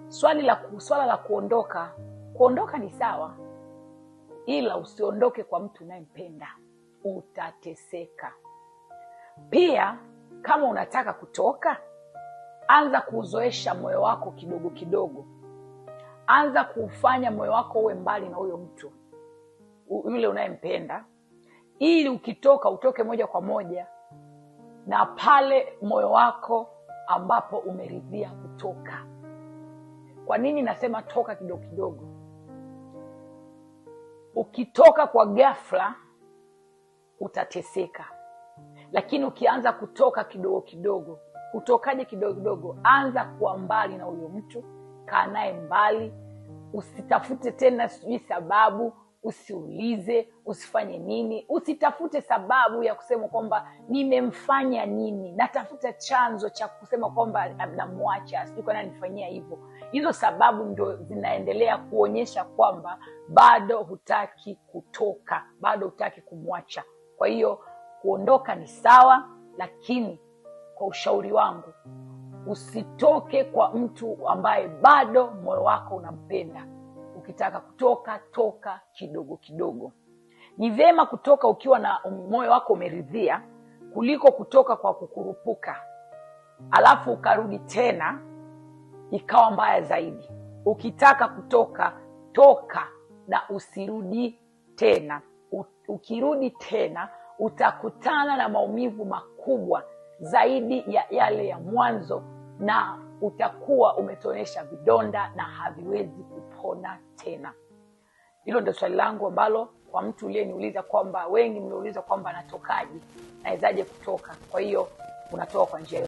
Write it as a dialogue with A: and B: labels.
A: Swala la kuondoka ni sawa, ila usiondoke kwa mtu unayempenda, utateseka. Pia kama unataka kutoka, anza kuuzoesha moyo wako kidogo kidogo. Anza kufanya moyo wako uwe mbali na huyo mtu yule unayempenda, ili ukitoka utoke moja kwa moja na pale moyo wako ambapo umeridhia kutoka. Kwa nini nasema toka kidogo kidogo? Ukitoka kwa ghafla utateseka, lakini ukianza kutoka kidogo kidogo. Kutokaje kidogo kidogo? Anza kuwa mbali na huyo mtu, kaa naye mbali, usitafute tena sababu, usiulize, usifanye nini, usitafute sababu ya kusema kwamba nimemfanya nini, natafuta chanzo cha kusema kwamba namwacha, sijui kwa nini anifanyia hivyo. Hizo sababu ndio zinaendelea kuonyesha kwamba bado hutaki kutoka, bado hutaki kumwacha. Kwa hiyo kuondoka ni sawa, lakini kwa ushauri wangu, usitoke kwa mtu ambaye bado moyo wako unampenda. Ukitaka kutoka, toka kidogo kidogo. Ni vyema kutoka ukiwa na moyo wako umeridhia, kuliko kutoka kwa kukurupuka alafu ukarudi tena ikawa mbaya zaidi. Ukitaka kutoka, toka na usirudi tena. Ukirudi tena utakutana na maumivu makubwa zaidi ya yale ya mwanzo, na utakuwa umetonesha vidonda na haviwezi kupona tena. Hilo ndio swali langu ambalo kwa mtu uliyeniuliza kwamba, wengi mliuliza kwamba natokaje, nawezaje kutoka. Kwa hiyo unatoka kwa njia